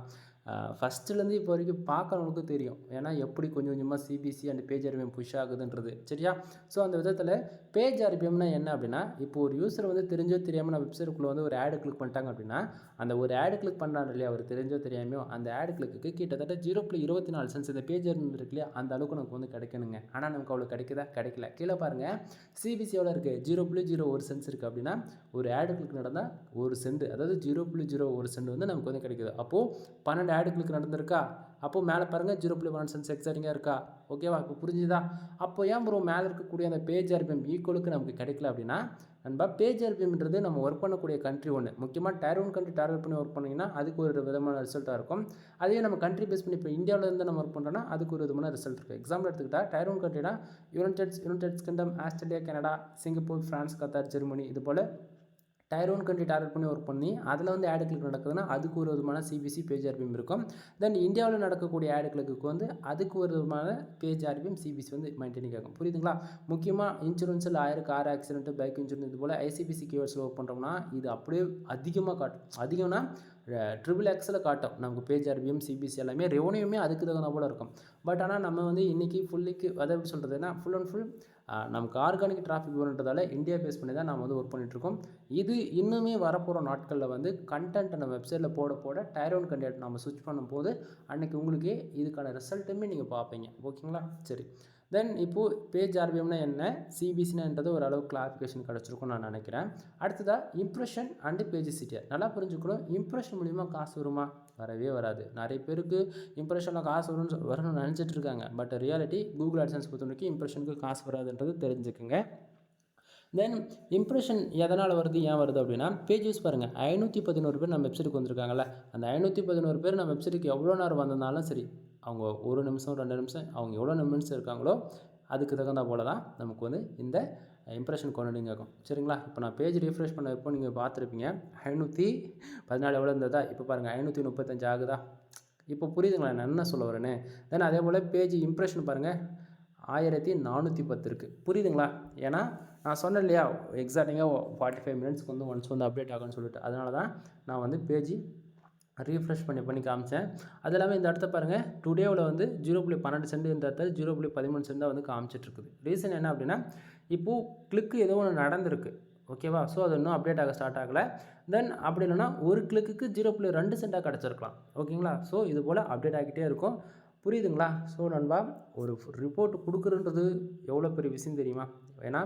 ஃபஸ்ட்டுலேருந்து இப்போ வரைக்கும் பார்க்குறவங்களுக்கு தெரியும். ஏன்னா எப்படி கொஞ்சம் கொஞ்சமாக CPC and page RPM push ஆகுதுன்றது. சரியா? ஸோ அந்த விதத்தில் பேஜ் ஆர்பிஎம்னா என்ன அப்படின்னா, இப்போ ஒரு யூஸர் வந்து தெரிஞ்சோ தெரியாமல் நான் வெப்சைட்டுக்குள்ளே வந்து ஒரு ஆடு கிளிக் பண்ணிட்டாங்க அப்படின்னா, அந்த ஒரு ஆடு கிளிக் பண்ணுறாங்க இல்லையா, அவர் தெரிஞ்சோ தெரியாமையோ அந்த ஆடு கிளிக்கு கிட்டத்தட்ட 0.24 சென்ட்ஸ் இந்த பேஜ் ஆர்பிஎம் இருக்கு இல்லையா, அந்த அளவுக்கு நமக்கு வந்து கிடைக்கணுங்க. ஆனால் நமக்கு அவ்வளோ கிடைக்குதா? கிடைக்கல. கீழே பாருங்கள், சிபிசி எவ்வளோ இருக்குது? 0.01 சென்ட்ஸ் இருக்குது. அப்படின்னா ஒரு ஆடு கிளிக் நடந்தால் 1 சென்ட், அதாவது 0.01 சென்ட் வந்து நமக்கு வந்து கிடைக்குது. அப்போது 12 ஆடு கிளிக் நடந்திருக்கா? அப்போது மேலே பாருங்கள் 0.1 சென்ட்ஸ் எக்ஸைட்டிங்காக இருக்கா? ஓகேவா? இப்போ புரிஞ்சுதா? அப்போ ஏன் ப்ரோ மேலே இருக்கக்கூடிய அந்த பேஜ் ஆர்பிஎம் ஈக்குவலுக்கு நமக்கு கிடைக்கல அப்படின்னா, நண்பா பேஜ் ஆர்பிஎம்ன்றது நம்ம ஒர்க் பண்ணக்கூடிய கண்ட்ரி ஒன்று. முக்கியமாக டயர் 1 கண்ட்ரி டார்கெட் பண்ணி ஒர்க் பண்ணிங்கன்னா அதுக்கு ஒரு விதமான ரிசல்ட்டாக இருக்கும். அதே நம்ம கண்ட்ரி பேஸ் பண்ணி இப்போ இந்தியாவிலேருந்து நம்ம ஒர்க் பண்ணுறோன்னா அதுக்கு ஒரு விதமான ரிசல்ட் இருக்குது. எக்ஸாம்பிள் எடுத்துக்கிட்டால் டயர் 1 கண்ட்ரினா United Kingdom, Australia, Canada, Singapore, France, Qatar, Germany, இது போல் டயர் 1 கண்ட்ரி டார்கெட் பண்ணி ஒர்க் பண்ணி அதில் வந்து ஆடு கிளிக் நடக்குதுன்னா அதுக்கு ஒரு விதமான சிபிசி பேஜ் ஆர்பிஎம் இருக்கும். தென் இந்தியாவில் நடக்கக்கூடிய ஆடு கிளிக்கு வந்து அதுக்கு ஒரு விதமான பேஜ் ஆர்பிஎம் சிபிசி வந்து மெயின்டைனிங் ஆகும். புரியுதுங்களா? முக்கியமாக இன்சூரன்ஸில் கார் ஆக்சிடென்ட், பைக் இன்சூரன்ஸ், இது போல் ஐசிபிசி கீவேர்ட்ஸில் ஒர்க் பண்ணுறோம்னா இது அப்படியே அதிகமாக காட்டும். அதிகம்னா XXXL காட்டும் நமக்கு பேஜ் ஆர்பிஎம், சிபிசி எல்லாமே. ரெவன்யூமே அதுக்கு தகுந்த போல் இருக்கும். பட் ஆனால் நம்ம வந்து இன்றைக்கி ஃபுல்லிக்கு அதை எப்படி சொல்கிறதுனா ஃபுல் அண்ட் ஃபுல் நமக்கு ஆர்கானிக் டிராஃபிக் வருன்றதால இந்தியா பேஸ் பண்ணி தான் நம்ம வந்து ஒர்க் பண்ணிகிட்ருக்கோம். இது இன்னுமே வரப்போகிற நாட்களில் வந்து கண்டென்ட் நம்ம வெப்சைட்டில் போட டயர் 1 கண்டென்ட் நம்ம ஸ்விட்ச் பண்ணும்போது அன்றைக்கி உங்களுக்கு இதுக்கான ரிசல்ட்டுமே நீங்கள் பார்ப்பீங்க. ஓகேங்களா? சரி. தென் இப்போது பேஜ் ஆர்பிஎம்னா என்ன, சிபிசினான்றது ஓரளவு கிளாரிஃபிகேஷன் கிடச்சிருக்கும்னு நான் நினைக்கிறேன். அடுத்ததாக இம்ப்ரெஷன் அண்டு பேஜ் சிட்டிஆர் நல்லா புரிஞ்சுக்கணும். இம்ப்ரெஷன் மூலிமா காசு வருமா? வரவே வராது. நிறைய பேருக்கு இம்ப்ரெஷனில் காசு வரணும்னு நினச்சிட்டு இருக்காங்க. பட் ரியாலிட்டி கூகுள் ஆட்சன்ஸ் பொறுத்த வரைக்கும் இம்ப்ரெஷனுக்கு காசு வராதுன்றது தெரிஞ்சுக்குங்க. தென் இம்ப்ரெஷன் எதனால் வருது, ஏன் வருது அப்படின்னா, பேஜ் யூஸ் பாருங்கள். 511 பேர் நம்ம வெப்சைட்டுக்கு வந்திருக்காங்கல்ல, அந்த 511 பேர் நம்ம வெப்சைட்டுக்கு எவ்வளோ நேரம் வந்திருந்தாலும் சரி, அவங்க 1 நிமிஷம் 2 நிமிஷம் அவங்க எவ்வளோ நிமிஷம் இருக்காங்களோ அதுக்கு தகுந்த போல் தான் நமக்கு வந்து இந்த இம்ப்ரெஷன் கவுண்டிங் ஆகும். சரிங்களா? இப்போ நான் பேஜ் ரீஃப்ரெஷ் பண்ண எப்போ நீங்கள் பார்த்துருப்பீங்க 514 எவ்வளோ இருந்ததா, இப்போ பாருங்கள் 535 ஆகுதா. இப்போ புரியுதுங்களா நான் என்ன சொல்ல வரேன்னு? தென் அதே போல் பேஜ் இம்ப்ரெஷன் பாருங்கள் 1410 இருக்குது. புரியுதுங்களா? ஏன்னா நான் சொன்னேன் இல்லையா, எக்ஸாக்டிங்காக 45 மினிட்ஸ்க்கு வந்து ஒன்ஸ் வந்து அப்டேட் ஆகும்னு சொல்லிட்டு, அதனால தான் நான் வந்து பேஜ் ரீஃப்ரெஷ் பண்ணி காமிச்சேன். அது இல்லாமல் இந்த இடத்த பாருங்கள், டுடேவில் வந்து 0.12 சென்ட் இந்த இடத்துல 0.13 சென்ட் தான் வந்து காமிச்சிட்ருக்குது. ரீசன் என்ன அப்படின்னா, இப்போது கிளிக்கு ஏதோ ஒன்று நடந்திருக்கு. ஓகேவா? ஸோ அது இன்னும் அப்டேட் ஆக ஸ்டார்ட் ஆகலை. தென் அப்படி இல்லைனா ஒரு கிளிக்கு 0.2 சென்ட்டாக கிடச்சிருக்கலாம். ஓகேங்களா? ஸோ இது போல் அப்டேட் ஆகிட்டே இருக்கும். புரியுதுங்களா? ஸோ நண்பா, ஒரு ரிப்போர்ட் கொடுக்குறன்றது எவ்வளோ பெரிய விஷயம் தெரியுமா? ஏன்னா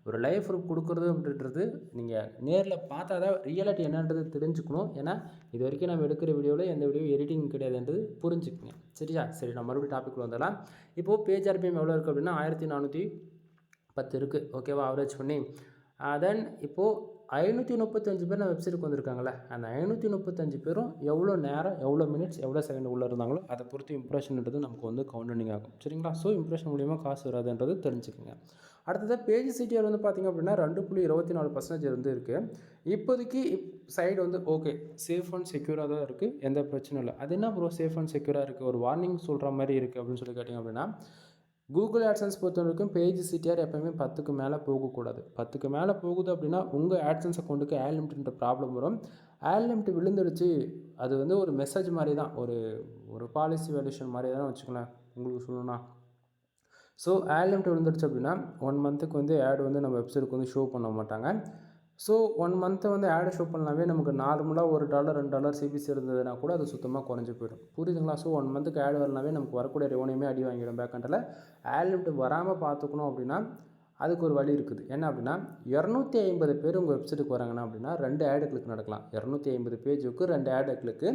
ஒரு லைவ் ப்ரூஃப் கொடுக்குறது அப்படின்றது நீங்கள் நேரில் பார்த்தா தான் ரியாலிட்டி என்னன்றது தெரிஞ்சுக்கணும். ஏன்னா இது வரைக்கும் நம்ம எடுக்கிற வீடியோவில் எந்த வீடியோ எடிட்டிங் கிடையாதுன்றது புரிஞ்சுக்குங்க. சரியா? சரி, நம்ம மறுபடியும் டாபிக் வந்துடலாம். இப்போது பேஜ் ஆர்பிஎம் எவ்வளோ இருக்குது அப்படின்னா 1410 இருக்குது. ஓகேவா? ஆவரேஜ் பண்ணி தென் இப்போது 535 பேர் நம்ம வெப்சைட்டுக்கு வந்திருக்காங்களே, அந்த 535 பேரும் எவ்வளோ நேரம், எவ்வளோ மினிட்ஸ், எவ்வளோ செகண்ட் உள்ளே இருந்தாங்களோ அதை பொறுத்து இம்ப்ரெஷன்ன்றது நமக்கு வந்து கவுண்டிங் ஆகும். சரிங்களா? ஸோ இம்ப்ரெஷன் மூலிமா காசு வராதுன்றது தெரிஞ்சுக்கோங்க. அடுத்தது பேஜ் சிடிஆர் வந்து பார்த்திங்க அப்படின்னா 2.24% வந்து இருக்குது. இப்போதைக்கு சைடு வந்து ஓகே, சேஃப் அண்ட் செக்யூராக தான் இருக்குது, எந்த பிரச்சனையும் இல்லை. அது என்ன ப்ரோ சேஃப் அண்ட் செக்யூராக இருக்குது, ஒரு வார்னிங் சொல்கிற மாதிரி இருக்குது அப்படின்னு சொல்லி கேட்டிங்க அப்படின்னா, கூகுள் ஆட்சன்ஸ் பொறுத்த வரைக்கும் பேஜ் சிடிஆர் எப்போயுமே 10க்கு மேலே போகக்கூடாது. 10க்கு மேலே போகுது அப்படின்னா உங்கள் ஆட்சன்ஸ் அக்கௌண்ட்டுக்கு ஆட் லிமிட்ன்ற ப்ராப்ளம் வரும். ஆட் லிமிட் விழுந்துடுச்சு, அது வந்து ஒரு மெசேஜ் மாதிரி தான், ஒரு பாலிசி வேல்யூஷன் மாதிரி தான் வச்சுக்கலாம் உங்களுக்கு சொல்லணும்னா. ஸோ ஆட் லிமிட் விழுந்துடுச்சு அப்படின்னா 1 மந்த்துக்கு வந்து ஆட் வந்து நம்ம வெப்சைட்டுக்கு வந்து ஷோ பண்ண மாட்டாங்க. ஸோ 1 மந்த்தை வந்து ஆடு ஷோ பண்ணலாமே நமக்கு நார்மலாக $1 $2 சிபிசி இருந்ததுன்னா கூட அது சுத்தமாக குறைஞ்சி போயிடும். புரியுதுங்களா? ஸோ 1 மந்த்துக்கு ஆடு வரலாமே நமக்கு வரக்கூடிய ரெவன்யூமே அடி வாங்கிடும். பேக்கண்டில் ஆட் லிமிட் வராமல் பார்த்துக்கணும் அப்படின்னா அதுக்கு ஒரு வழி இருக்குது. என்ன அப்படின்னா 250 பேர் உங்கள் வெப்சைட்டுக்கு வராங்கன்னா அப்படின்னா 2 ஆடு கிளிக் நடக்கலாம். 250 பேஜுக்கு 2 ஆடு கிளிக்கு.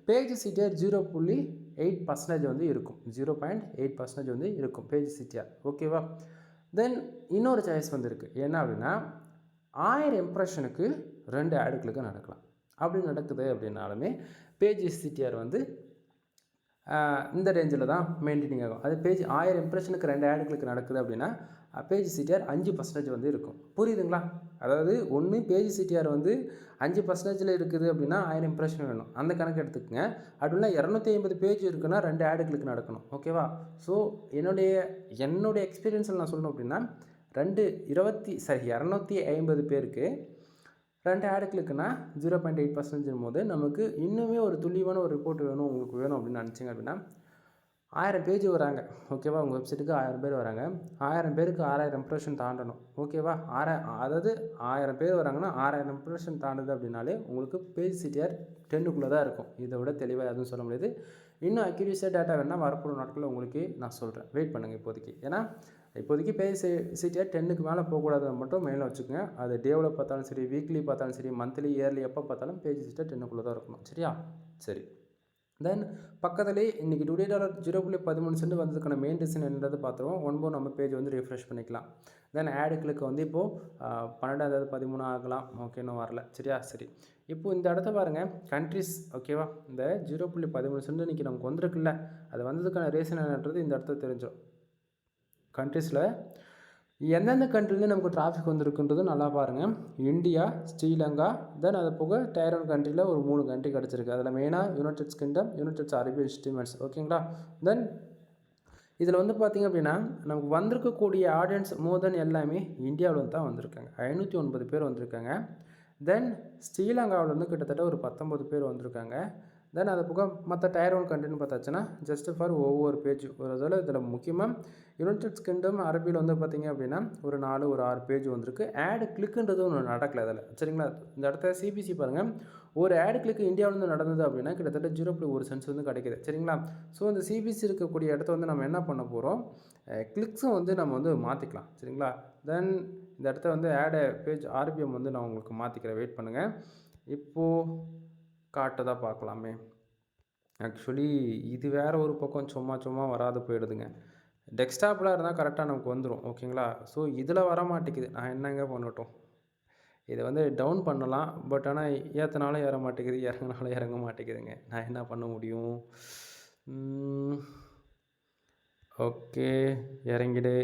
பேஜ் சிடிஆர் 0.8% வந்து இருக்கும். 0.8% வந்து இருக்கும் பேஜ் சிடிஆர். ஓகேவா? தென் இன்னொரு சாய்ஸ் வந்து இருக்குது. என்ன அப்படின்னா 1000 இம்ப்ரெஷனுக்கு 2 ஆடு கிளிக்கு நடக்கலாம். அப்படி நடக்குது அப்படின்னாலுமே பேஜ் சிடிஆர் வந்து இந்த ரேஞ்சில் தான் மெயின்டைனிங் ஆகும். அது பேஜ் 1000 இம்ப்ரெஷனுக்கு 2 ஆட் கிளிக் நடக்குது அப்படின்னா பேஜ் சிடிஆர் 5% வந்து இருக்கும். புரியுதுங்களா? அதாவது ஒன்று பேஜ் சிடிஆர் வந்து 5% இருக்குது அப்படின்னா 1000 இம்ப்ரெஷன் வேணும். அந்த கணக்கு எடுத்துக்கங்க. அப்படின்னா 250 பேஜ் இருக்குன்னா 2 ஆட் கிளிக் நடக்கணும். ஓகேவா? ஸோ என்னுடைய எக்ஸ்பீரியன்ஸில் நான் சொல்லணும் அப்படின்னா 250 பேருக்கு 2 ஆட் கிளிக்குன்னா 0.8% போது நமக்கு இன்னுமே ஒரு துல்லியமான ஒரு ரிப்போர்ட் வேணும் உங்களுக்கு வேணும் அப்படின்னு நினச்சிங்க அப்படின்னா 1000 பேஜ் வராங்க. ஓகேவா? உங்கள் வெப்சைட்டுக்கு 1000 பேர் வராங்க. 1000 பேருக்கு 6000 இம்ப்ரெஷன் தாண்டணும். ஓகேவா? அதாவது 1000 பேர் வராங்கன்னா 6000 இம்ப்ரெஷன் தாண்டுது அப்படின்னாலே உங்களுக்கு பேஜ் சிடிஆர் 10க்குள்ளே தான் இருக்கும். இதை விட தெளிவாக எதுவும் சொல்ல முடியாது. இன்னும் அக்யூரேசியாக டேட்டா வேணால் வரப்போகிற நாட்களில் உங்களுக்கு நான் சொல்கிறேன். வெயிட் பண்ணுங்கள் இப்போதைக்கு. ஏன்னா இப்போதைக்கு பேஜ் சிடிஆர் 10க்கு மேலே போகக்கூடாதுன்னு மட்டும் மெயினாக வச்சுக்கோங்க. அது டேவில் பார்த்தாலும் சரி, வீக்லி பார்த்தாலும் சரி, மந்த்லி, இயர்லி எப்போ பார்த்தாலும் பேஜ் சிடிஆர் 10க்குள்ளே தான் இருக்கணும். சரியா? சரி. தென் பக்கத்துலேயே இன்றைக்கி $2.13 வந்ததுக்கான மெயின் ரீசன் என்னது பார்த்துருவோம். ஒன்பது நம்ம பேஜ் வந்து ரிஃப்ரெஷ் பண்ணிக்கலாம். தென் ஆடு கிளிக் வந்து இப்போது 12 13 ஆகலாம். ஓகே, இன்னும் வரல. சரியா? சரி. இப்போது இந்த இடத்த பாருங்கள், கண்ட்ரிஸ். ஓகேவா? இந்த 0.13 இன்றைக்கி நமக்கு வந்திருக்குல்ல, அது வந்ததுக்கான ரீசன் என்னன்றது இந்த இடத்த தெரிஞ்சிடும். கண்ட்ரிஸில் எந்தெந்த கண்ட்ரிலேருந்து நமக்கு டிராஃபிக் வந்திருக்குன்றது நல்லா பாருங்கள். இந்தியா, ஸ்ரீலங்கா, தென் அது போக டயர் 1 கண்ட்ரியில் ஒரு 3 கண்ட்ரி கிடச்சிருக்கு. அதில் மெயினாக யுனைடெட் கிங்டம், யுனைடெட் அரபு எமிரேட்ஸ். ஓகேங்களா? தென் இதில் வந்து பார்த்திங்க அப்படின்னா நமக்கு வந்திருக்கக்கூடிய ஆடியன்ஸ் தென் எல்லாமே இந்தியாவில் தான் வந்திருக்காங்க. 509 பேர் வந்திருக்காங்க. தென் ஸ்ரீலங்காவிலேருந்து கிட்டத்தட்ட ஒரு 19 பேர் வந்திருக்காங்க. தென் அது போக மற்ற டயர் 1 கண்ட்ரின்னு பார்த்தாச்சுன்னா ஜஸ்ட் ஃபார் ஒவ்வொரு பேஜ் ஒரு இதில் முக்கியமாக யுனைடெட் கிங்டம் அரபியில் வந்து பார்த்திங்க அப்படின்னா ஒரு 6 பேஜ் வந்திருக்கு. ஆடு கிளிக்குன்றது ஒன்று நடக்கலை அதில். சரிங்களா? இந்த இடத்த சிபிசி பாருங்கள், ஒரு ஆடு கிளிக் இந்தியாவிலேருந்து நடந்தது அப்படின்னா கிட்டத்தட்ட 0.1 சென்ஸ் வந்து கிடைக்கிது. சரிங்களா? ஸோ இந்த சிபிசி இருக்கக்கூடிய இடத்த வந்து நம்ம என்ன பண்ண போகிறோம், கிளிக்ஸும் வந்து நம்ம வந்து மாற்றிக்கலாம். சரிங்களா? தென் இந்த இடத்த வந்து ஆடு பேஜ் ஆர்பிஎம் வந்து நான் உங்களுக்கு மாற்றிக்கிறேன். வெயிட் பண்ணுங்கள். இப்போது காட்டுதான் பார்க்கலாமே. ஆக்சுவலி இது வேறு ஒரு பக்கம் சும்மா வராது போயிடுதுங்க. டெஸ்க்டாப்பில் இருந்தால் கரெக்டாக நமக்கு வந்துடும். ஓகேங்களா? ஸோ இதில் வர மாட்டேங்குது. நான் என்னங்க பண்ணட்டும்? இதை வந்து டவுன் பண்ணலாம். பட் ஆனால் ஏற்றினாலும் ஏற மாட்டேங்குது, இறங்கினாலும் இறங்க மாட்டேங்குதுங்க. நான் என்ன பண்ண முடியும்? ஓகே, இறங்கிடு.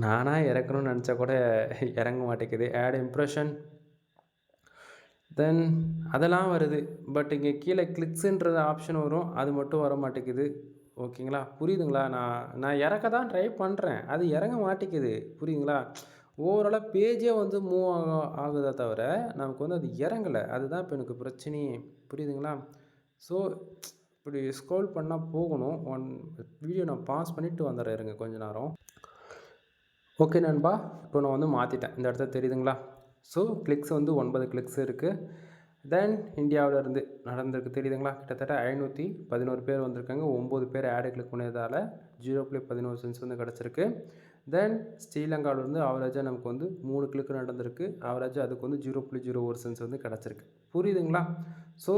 நானாக இறக்கணும்னு நினச்சா கூட இறங்க மாட்டேங்குது. ஆட் இம்ப்ரெஷன், தென் அதெல்லாம் வருது. பட் இங்கே கீழே கிளிக்ஸுன்றது ஆப்ஷன் வரும், அது மட்டும் வர மாட்டேங்குது. ஓகேங்களா? புரியுதுங்களா? நான் இறக்க தான் ட்ரை பண்ணுறேன், அது இறங்க மாட்டேங்குது. புரியுதுங்களா? ஓவராலாக பேஜே வந்து மூவ் ஆகுதே தவிர நமக்கு வந்து அது இறங்கலை. அதுதான் இப்போ எனக்கு பிரச்சனையே. புரியுதுங்களா? ஸோ இப்படி ஸ்க்ரோல் பண்ணால் போகணும். வீடியோ நான் பாஸ் பண்ணிவிட்டு வந்துடுறேன், இருங்க கொஞ்ச நேரம். ஓகே நண்பா, இப்போ நான் வந்து மாற்றிட்டேன். இந்த இடத்துல தெரியுதுங்களா? ஸோ கிளிக்ஸ் வந்து 9 கிளிக்ஸ் இருக்குது. தென் இந்தியாவிலேருந்து நடந்திருக்கு தெரியுதுங்களா? கிட்டத்தட்ட 511 பேர் வந்திருக்காங்க. 9 பேர் ஆடு கிளிக் பண்ணதால் 0.11 சென்ஸ் வந்து கிடச்சிருக்கு. தென் ஸ்ரீலங்காவிலேருந்து ஆவரேஜாக நமக்கு வந்து 3 கிளிக் நடந்திருக்கு. ஆவரேஜாக அதுக்கு வந்து 0.01 சென்ஸ் வந்து கிடச்சிருக்கு. புரியுதுங்களா? ஸோ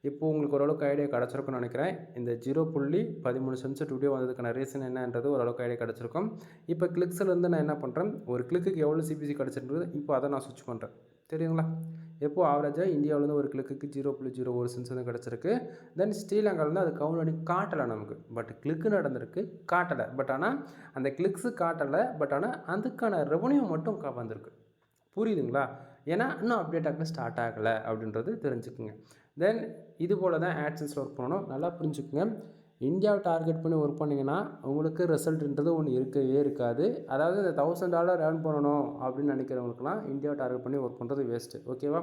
இப்போது உங்களுக்கு ஓரளவுக்கு ஐடியா கிடச்சிருக்குன்னு நினைக்கிறேன். இந்த 0.13 சென்ஸ் டுடே வந்ததுக்கான ரீசன் என்னன்றது ஓரளவுக்கு ஐடியா கிடச்சிருக்கும். இப்போ கிளிக்ஸ்லேருந்து நான் என்ன பண்ணுறேன், ஒரு கிளிக்கு எவ்வளோ சிபிசி கிடச்சிருந்தது, இப்போ அதை நான் ஸ்விட்ச் பண்ணுறேன். தெரியுங்களா? எப்போது ஆவரேஜாக இந்தியாவிலேருந்து ஒரு கிளிக்கு 0.01 சென்ஸ் வந்து கிடச்சிருக்கு. தென் ஸ்ரீலங்காவிலேருந்து அது கவுண்ட் பண்ணி காட்டலை நமக்கு. பட் கிளிக்கு நடந்திருக்கு, காட்டலை. பட் ஆனால் அந்த கிளிக்ஸு காட்டலை. பட் ஆனால் அதுக்கான ரெவன்யூ மட்டும் வந்திருக்கு. புரியுதுங்களா? ஏன்னா இன்னும் அப்டேட் ஆக ஸ்டார்ட் ஆகலை அப்படின்றது தெரிஞ்சுக்குங்க. தென் இது போல் தான் ஆட்சன்ஸில் ஒர்க் பண்ணணும். நல்லா புரிஞ்சுக்குங்க. இந்தியாவை டார்கெட் பண்ணி ஒர்க் பண்ணிங்கன்னா உங்களுக்கு ரிசல்ட்ன்றது ஒன்று இருக்கவே இருக்காது. அதாவது இந்த $1000 ஏர்ன் பண்ணணும் அப்படின்னு நினைக்கிறவங்களுக்குலாம் இந்தியாவை டார்கெட் பண்ணி ஒர்க் பண்ணுறது வேஸ்ட்டு. ஓகேவா?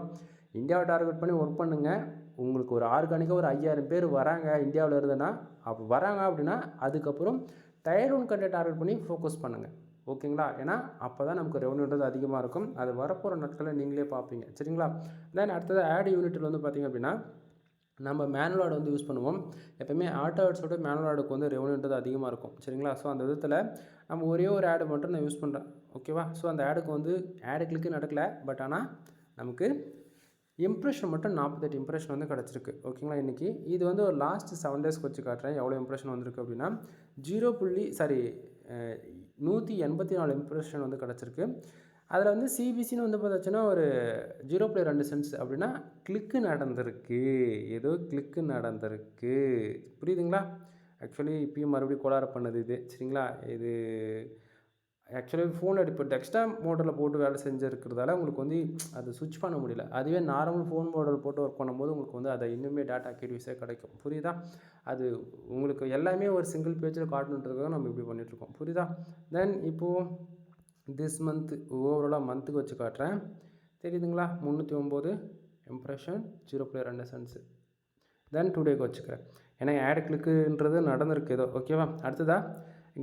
இந்தியாவை டார்கெட் பண்ணி ஒர்க் பண்ணுங்கள். உங்களுக்கு ஒரு ஆர்கானிக்காக ஒரு 5000 பேர் வராங்க இந்தியாவில் இருந்துன்னா, அப்போ வராங்க அப்படின்னா அதுக்கப்புறம் டயர் 1 கண்ட்ரி டார்கெட் பண்ணி ஃபோக்கஸ் பண்ணுங்கள். ஓகேங்களா? ஏன்னா அப்போ தான் நமக்கு ரெவன்யூன்றது அதிகமாக இருக்கும். அது வரப்போகிற நாட்களில் நீங்களே பார்ப்பீங்க. சரிங்களா? தென் அடுத்தது ஆட் யூனிட்டில் வந்து பார்த்திங்க அப்படின்னா நம்ம மேனுவல் ஆட் வந்து யூஸ் பண்ணுவோம். எப்போயுமே ஆட்டோ ஆட்ஸோட மேனுவல் ஆடுக்கு வந்து ரெவன்யூன்றது அதிகமாக இருக்கும். சரிங்களா? ஸோ அந்த விதத்தில் நம்ம ஒரே ஒரு ஆடு மட்டும் நான் யூஸ் பண்ணுறேன். ஓகேவா? ஸோ அந்த ஆடுக்கு வந்து ஆடு கிளிக்கு நடக்கலை. பட் ஆனால் நமக்கு இம்ப்ரெஷன் மட்டும் 48 இம்ப்ரெஷன் வந்து கிடச்சிருக்கு. ஓகேங்களா? இன்றைக்கி இது வந்து ஒரு லாஸ்ட் 7 டேஸ்க்கு வச்சு காட்டுறேன் எவ்வளோ இம்ப்ரெஷன் வந்திருக்கு அப்படின்னா 184 இம்ப்ரெஷன் வந்து கிடச்சிருக்கு. அதில் வந்து சிபிசின்னு வந்து பார்த்தாச்சுன்னா ஒரு 0.2 சென்ட்ஸ் அப்படின்னா கிளிக்கு நடந்திருக்கு, ஏதோ கிளிக்கு நடந்திருக்கு. புரியுதுங்களா? ஆக்சுவலி இப்பயும் மறுபடியும் கோளாறு பண்ணுது இது. சரிங்களா? இது ஆக்சுவலி ஃபோனில் இப்போ டெஸ்க்டாப் மோடில் போட்டு வேலை செஞ்சுருக்கிறதால உங்களுக்கு வந்து அது ஸ்விட்ச் பண்ண முடியல. அதுவே நார்மல் ஃபோன் மோடில் போட்டு ஒர்க் பண்ணும்போது உங்களுக்கு வந்து அதை இன்னுமே டேட்டா அக்யூரஸியாக கிடைக்கும். புரியுதா? அது உங்களுக்கு எல்லாமே ஒரு சிங்கிள் பேஜில் காட்டணுன்றதுக்காக நம்ம இப்படி பண்ணிகிட்ருக்கோம். புரியுதா? தென் இப்போது திஸ் மந்த் ஓவராலாக மந்த்துக்கு வச்சு காட்டுறேன். தெரியுதுங்களா? 309 இம்ப்ரெஷன் 0.2 சென்ட்ஸு. தென் டுடேக்கு வச்சுக்கிறேன். ஏன்னா ஆட் கிளிக்குன்றது நடந்திருக்கு ஏதோ. ஓகேவா? அடுத்ததாக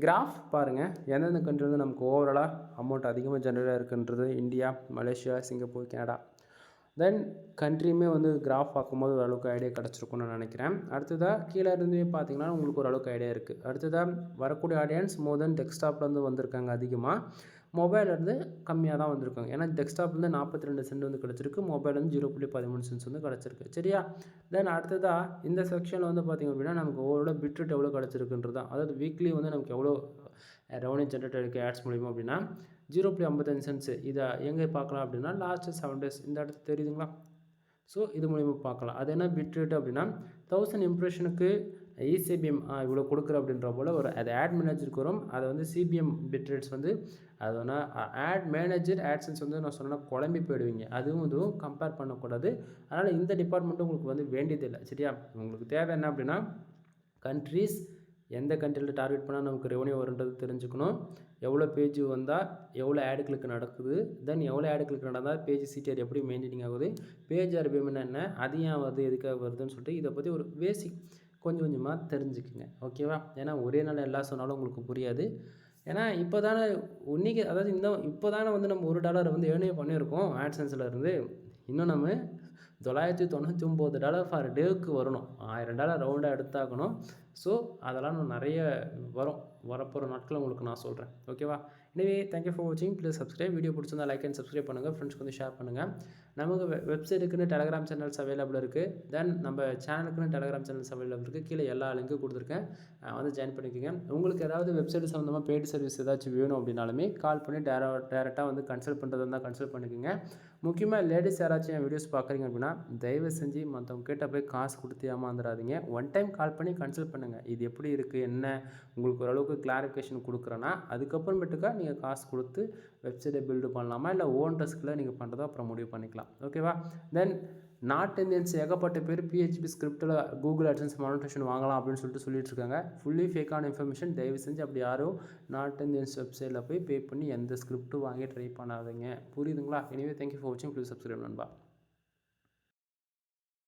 கிராஃப் பாருங்கள், எந்தெந்த கண்ட்ரி வந்து நமக்கு ஓவராலாக அமௌண்ட் அதிகமாக ஜென்ரேட் ஆகிருக்குன்றது. India, Malaysia, Singapore, Canada. தென் கண்ட்ரியுமே வந்து கிராஃப் பார்க்கும்போது ஓரளவுக்கு ஐடியா கிடச்சிருக்குன்னு நான் நினைக்கிறேன். அடுத்ததாக கீழே இருந்தே பார்த்தீங்கன்னா உங்களுக்கு ஓரளவுக்கு ஐடியா இருக்குது. அடுத்ததாக வரக்கூடிய ஆடியன்ஸ் மோர் தென் டெஸ்க்டாப்லேருந்து வந்திருக்காங்க அதிகமாக, மொபைல்லேருந்து கம்மியாக தான் வந்திருக்காங்க. ஏன்னா டெஸ்க்டாப்லேருந்து 42 சென்ட் வந்து கிடச்சிருக்கு, மொபைல்லேருந்து 0.13 சென்ட்ஸ் வந்து கிடச்சிருக்கு. சரியா? தென் அடுத்ததாக இந்த செக்ஷனில் வந்து பார்த்திங்க அப்படின்னா நமக்கு ஓவரால் பிட்ரேட் எவ்வளோ கிடச்சிருக்குன்றது தான். அதாவது வீக்லி வந்து நமக்கு எவ்வளோ ரெவன்யூ ஜென்ரேட் ஆகிருக்கு ஆட்ஸ் மூலிமா அப்படின்னா 0.55 சென்ட்ஸு. இதை எங்கே பார்க்கலாம் அப்படின்னா லாஸ்ட்டு 7 டேஸ் இந்த இடத்துல தெரியுதுங்களா? ஸோ இது மூலிமா பார்க்கலாம். அது என்ன பிட் ரேட் அப்படின்னா 1000 இம்ப்ரெஷனுக்கு இசிபிஎம் இவ்வளோ கொடுக்குற அப்படின்ற போல் ஒரு அது ஆட் மேனேஜருக்கு வரும். அதை வந்து சிபிஎம் பிட் ரேட்ஸ் வந்து அது வேணா ஆட் மேனேஜர் ஆட்சன்ஸ் வந்து நான் சொன்னேன்னா குழம்பி போயிடுவீங்க. அதுவும் இதுவும் கம்பேர் பண்ணக்கூடாது. அதனால் இந்த டிபார்ட்மெண்ட்டும் உங்களுக்கு வந்து வேண்டியதில்லை. சரியா? உங்களுக்கு தேவை என்ன அப்படின்னா கண்ட்ரீஸ் எந்த கண்ட்ரியில் டார்கெட் பண்ணால் நமக்கு ரெவன்யூ வருன்றது தெரிஞ்சுக்கணும். எவ்வளோ பேஜ் வந்தால் எவ்வளோ ஆடு கிளிக் நடக்குது, தென் எவ்வளோ ஆடு கிளிக் நடந்தால் பேஜ் சிடிஆர் எப்படி மெயின்டைனிங் ஆகுது, பேஜ் ஆர்பிஎம் என்ன, அது ஏன் வருது, எதுக்காக வருதுன்னு சொல்லிட்டு இதை பற்றி ஒரு பேசிக் கொஞ்சம் கொஞ்சமாக தெரிஞ்சுக்குங்க. ஓகேவா? ஏன்னா ஒரே நாள் எல்லாம் சொன்னாலும் உங்களுக்கு புரியாது. ஏன்னா இப்போ தானே இன்றைக்கி அதாவது இப்போ தானே வந்து நம்ம $1 வந்து ஏர்னே பண்ணியிருக்கோம் ஆட்சன்ஸில் இருந்து. இன்னும் நம்ம $999 ஃபார் டேவுக்கு வரணும். $1000 ரவுண்டாக எடுத்தாக்கணும். ஸோ அதெல்லாம் இன்னும் நிறைய வரப்போகிற நாட்கள் உங்களுக்கு நான் சொல்கிறேன். ஓகேவா? எனவே தேங்க்யூ ஃபார் வாட்சிங். Please subscribe. வீடியோ பிடிச்சிருந்தா லைக் அண்ட் சப்ஸ்கிரைப் பண்ணுங்கள். ஃப்ரெண்ட்ஸ்க்கு வந்து ஷேர் பண்ணுங்கள். நமக்கு வெப்சைட்டுக்குன்னு டெலகிராம் சேனல்ஸ் அவைலபிள் இருக்குது. தென் நம்ம சேனலுக்குன்னு டெலகிராம் சேனல்ஸ் அவைலபிள் இருக்குது. கீழே எல்லா லிங்க்கும் கொடுத்துருக்கேன், வந்து ஜாயின் பண்ணிக்கோங்க. உங்களுக்கு ஏதாவது வெப்சைட் சம்மந்தமாக பெய்டு சர்வீஸ் ஏதாச்சும் வேணும் அப்படின்னாலுமே கால் பண்ணி டேரெக்டாக வந்து கன்சல்ட் பண்ணுறதா இருந்தால் கன்சல்ட் பண்ணிக்கோங்க. முக்கியமாக லேடிஸ் யாராச்சும் என் வீடியோஸ் பார்க்குறீங்க அப்படின்னா தயவு செஞ்சு மற்றவங்க கிட்ட போய் காசு கொடுத்து ஏமாந்துடாதீங்க. ஒன் டைம் கால் பண்ணி கன்சல்ட் பண்ணுங்கள். இது எப்படி இருக்குது, என்ன உங்களுக்கு ஓரளவுக்கு கிளாரிஃபிகேஷன் கொடுக்குறேன்னா அதுக்கப்புறமேட்டுக்கா நீங்கள் காசு கொடுத்து வெப்சைட்டை பில்டு பண்ணலாமா, இல்லை ஓன் டெஸ்கில் நீங்கள் பண்ணுறதோ அப்புறம் முடிவு பண்ணிக்கலாம். ஓகேவா? தென் நார்த் இந்தியன்ஸ் ஏகப்பட்ட பேர் பிஹெச்பி ஸ்கிரிப்டில் கூகுள் அட்சன்ஸ் மானிட்டேஷன் வாங்கலாம் அப்படின்னு சொல்லிட்டு இருக்காங்க. ஃபுல்லி ஃபேக்கான இன்ஃபர்மேஷன். தயவு செஞ்சு அப்படி யாரும் நார்த் இந்தியன்ஸ் வெப்சைட்டில் போய் பே பண்ணி எந்த ஸ்கிரிப்ட்டும் வாங்கி ட்ரை பண்ணாதீங்க. புரியுதுங்களா? எனிவே தேங்க்யூ ஃபார் வாட்சிங். ப்ளீஸ் சப்ஸ்கிரைப் நண்பா.